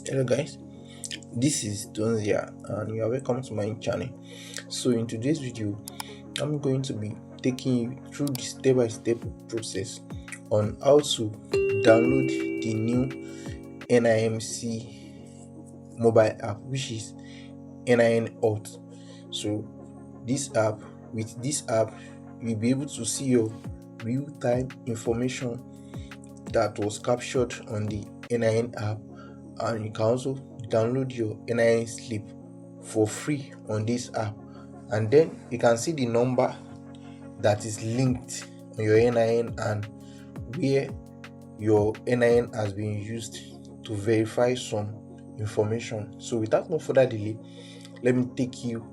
Hello guys, this is Donzia and you are welcome to my channel. So in today's video, I'm going to be taking you through the step-by-step process on how to download the new NIMC mobile app, which is NINauth. So with this app, you'll be able to see your real-time information that was captured on the NIN app, and you can also download your NIN slip for free on this app, and then you can see the number that is linked on your NIN and where your NIN has been used to verify some information. So without no further delay, let me take you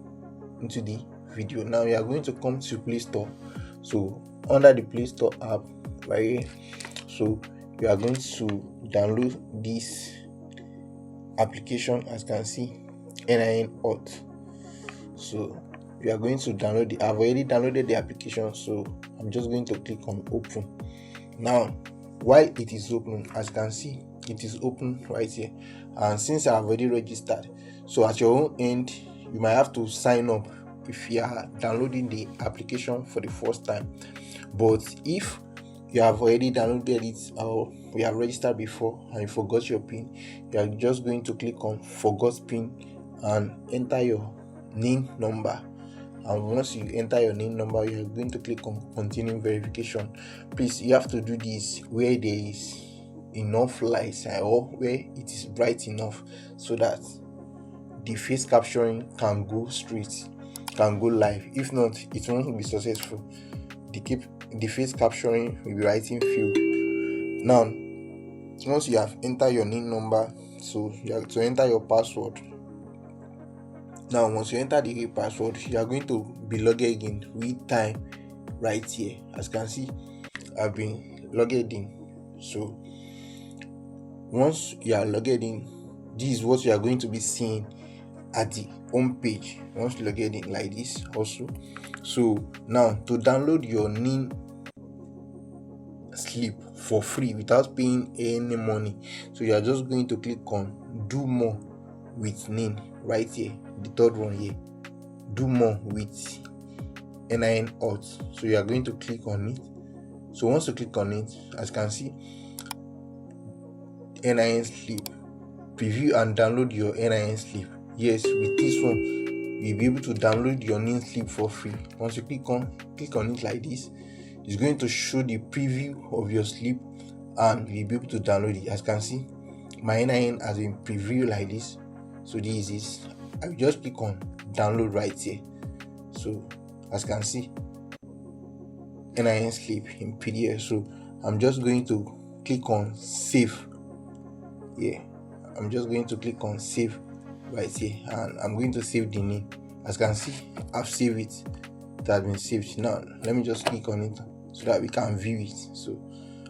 into the video. Now you are going to come to Play Store. So under the Play Store app right here, so you are going to download this application, as you can see, NINauth. So you are going to download the I've already downloaded the application, so I'm just going to click on open. Now while it is open, as you can see, it is open right here, and since I've already registered, so at your own end you might have to sign up if you are downloading the application for the first time. But if you have already downloaded it or you have registered before and you forgot your PIN, you are just going to click on forgot PIN and enter your NIN number. And once you enter your NIN number, you are going to click on continue verification. Please, you have to do this where there is enough light or where it is bright enough so that the face capturing can go live. If not, it won't be successful. The face capturing will be writing failed. Now once you have entered your NIN number, so you have to enter your password. Now once you enter the password, you are going to be logged in with time right here. As you can see, I've been logged in. So once you are logged in, this is what you are going to be seeing at the home page once you log in like this also. So now to download your NIN slip for free without paying any money, so you are just going to click on do more with NIN right here, the third one here, do more with NINauth. So you are going to click on it. So once you click on it, as you can see, NIN slip, preview and download your NIN slip. Yes, with this one you'll be able to download your NIN slip for free. Once you click on it like this, it's going to show the preview of your slip and you'll be able to download it. As you can see, my NIN has been previewed like this. So this is I will just click on download right here. So as you can see, NIN slip in PDF. So I'm just going to click on save. I'm just going to click on save right here, and I'm going to save the NIN. As you can see, I've saved it. It has been saved. Now let me just click on it so that we can view it. So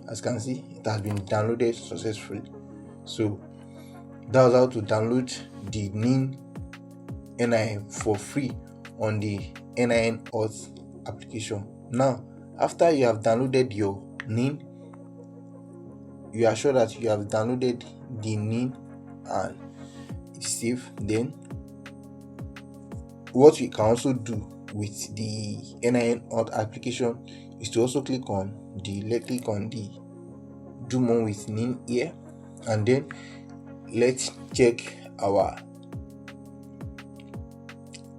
as you can see, it has been downloaded successfully. So that's how to download the NIN for free on the NINauth application. Now after you have downloaded your NIN, you are sure that you have downloaded the NIN and it's safe. Then what you can also do with the NINauth application is to also click on the do more with NIN here, and then let's check our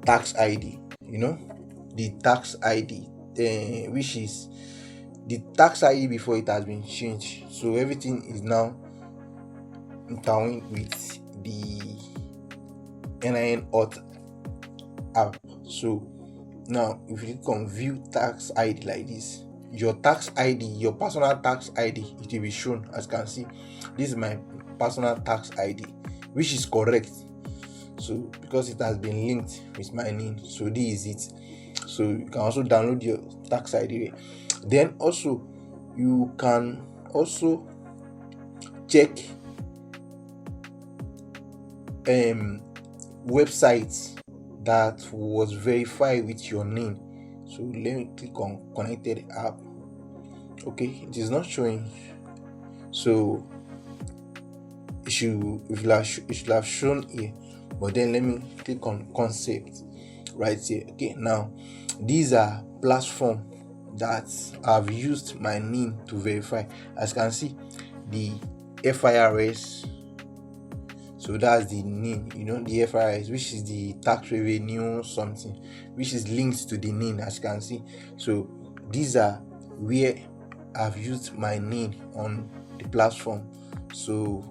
tax ID. The tax ID, which is the tax ID before it has been changed. So everything is now intertwined with the NINauth app. So now if you click on view tax ID like this, your tax ID, your personal tax ID, it will be shown. As you can see, this is my personal tax ID, which is correct. So because it has been linked with my NIN, so this is it. So you can also download your tax ID. Then also you can also check websites that was verified with your NIN. So let me click on connected app. Okay, it is not showing, so it it should have shown here, but then let me click on concept right here. Okay, now these are platform that I've used my NIN to verify. As you can see, the FIRS, so that's the NIN, the FIRS, which is the tax revenue something, which is linked to the NIN, as you can see. So these are where I've used my NIN on the platform. So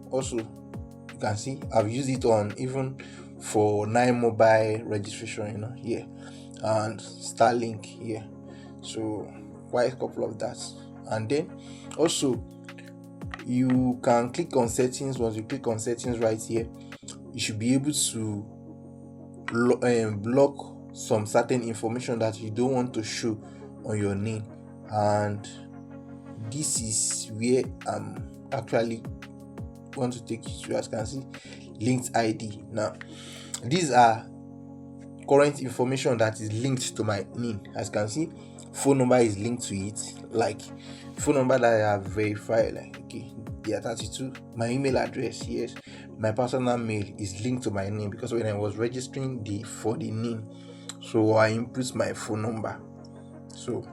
also you can see I've used it on even for NIN mobile registration, here, and Starlink here. So quite a couple of that. And then also you can click on settings. Once you click on settings right here, you should be able to block some certain information that you don't want to show on your NIN, and this is where I'm actually want to take you to. As you can see, linked ID. Now these are current information that is linked to my NIN. As you can see, phone number is linked to it, like phone number that I have verified, like okay, they are 32. My email address, yes, my personal mail is linked to my NIN, because when I was registering for the NIN, so I input my phone number, so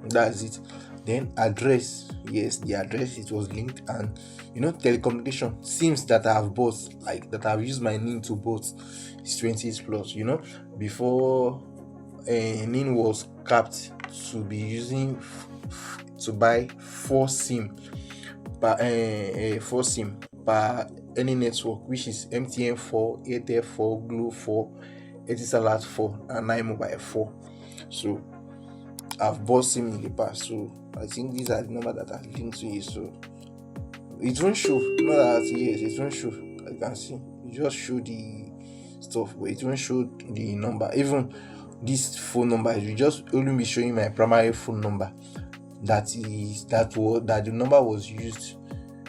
that's it. Then address, yes, the address, it was linked. And telecommunication, SIMs that I have bought, like that I've used my NIN to bought, is 20 plus. Before NIN was capped to be using to buy 4 SIM per any network, which is MTN 4, Airtel 4, Glo 4, Etisalat 4, and NINmobile 4. So I've bought SIM in the past, so I think these are the number that are linked to it. So it won't show, not that yes, it won't show. I can see it just show the stuff, but it won't show the number. Even this phone number, it will just only be showing my primary phone number. That the number was used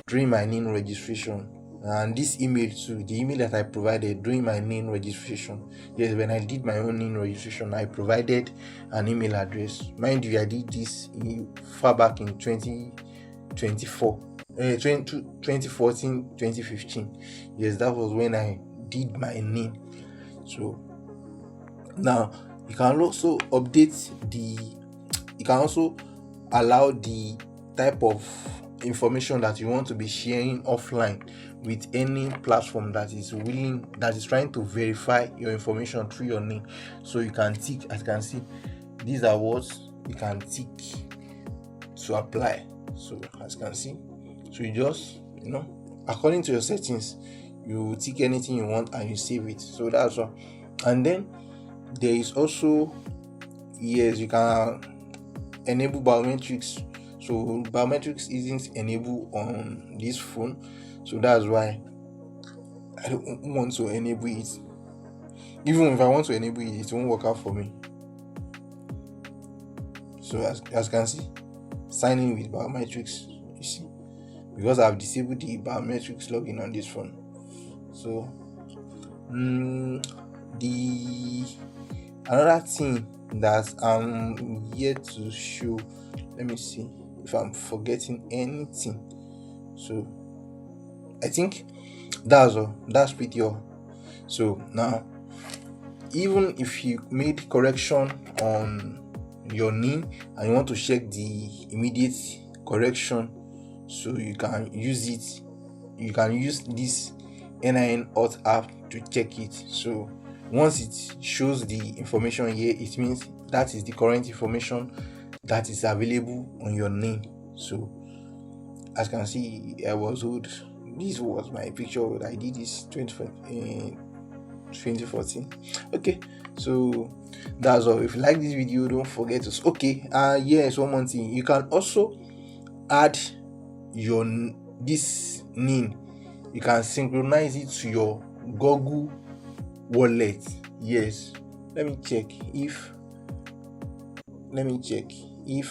during my NIN registration. And this email too, the email that I provided during my NIN registration. Yes, when I did my own NIN registration, I provided an email address. Mind you, I did this far back in 2014, 2015. Yes, that was when I did my NIN. So now you can also you can also allow the type of information that you want to be sharing offline with any platform that is trying to verify your information through your NIN. So you can tick, as you can see, these are what you can tick to apply. So as you can see, so you just according to your settings, you tick anything you want and you save it. So that's all. And then there is also, yes, you can enable biometrics. So biometrics isn't enabled on this phone, so that's why I don't want to enable it. Even if I want to enable it, it won't work out for me. So as you can see, signing with biometrics, you see, because I've disabled the biometrics login on this phone. So another thing that I'm yet to show, let me see if I'm forgetting anything. So I think that's all. That's pretty all. So now, even if you made correction on your NIN and you want to check the immediate correction, so you can use it. You can use this NINauth app to check it. So once it shows the information here, it means that is the current information that is available on your NIN. So as you can see, I was old. This was my picture. I did this 2014. Okay, so that's all. If you like this video, don't forget to yes, one more thing. You can also add this NIN. You can synchronize it to your Google wallet. Yes, let me check if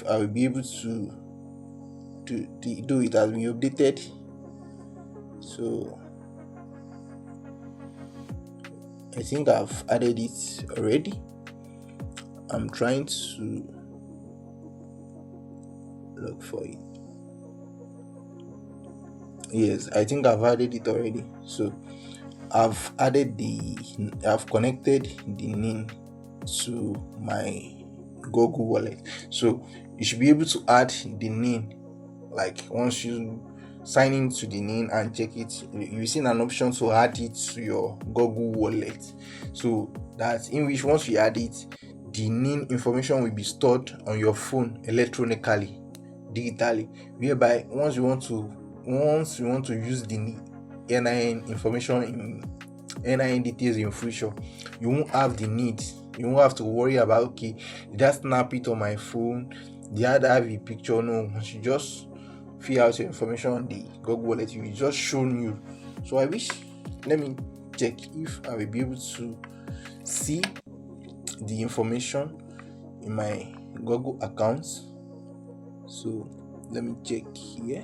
I will be able to do it. Has been updated. So I think I've added it already. I'm trying to look for it. Yes, I think I've added it already. So I've connected the NIN to my Google wallet. So you should be able to add the NIN. Like once you sign into the NIN and check it, you see an option to add it to your Google wallet. So that in which once you add it, the NIN information will be stored on your phone electronically, digitally, whereby once you want to use the NIN information in NIN details in future, you won't have the need, you won't have to worry about, okay, did I snap it on my phone, did I have a picture? No, once you just fill out your information on the Google wallet, it will just shown you. So I wish, let me check if I will be able to see the information in my Google account. So let me check here.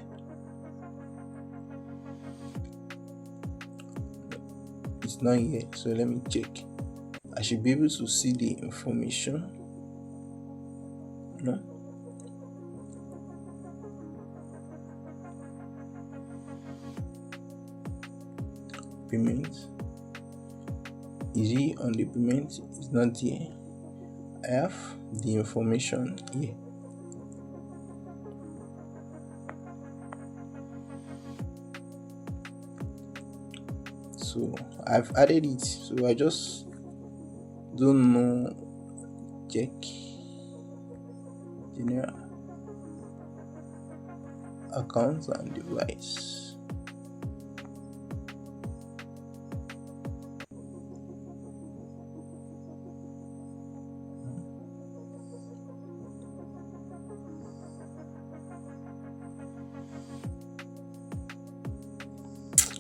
It's not here, so let me check. I should be able to see the information. No. Payment. Is he on the payment? It's not here. I have the information here. So I've added it. So I just don't know. Check general accounts and device.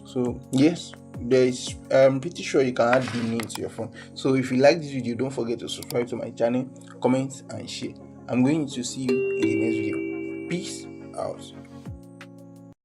So yes, I'm pretty sure you can add the NIN to your phone. So if you like this video, don't forget to subscribe to my channel, comment and share. I'm going to see you in the next video. Peace out.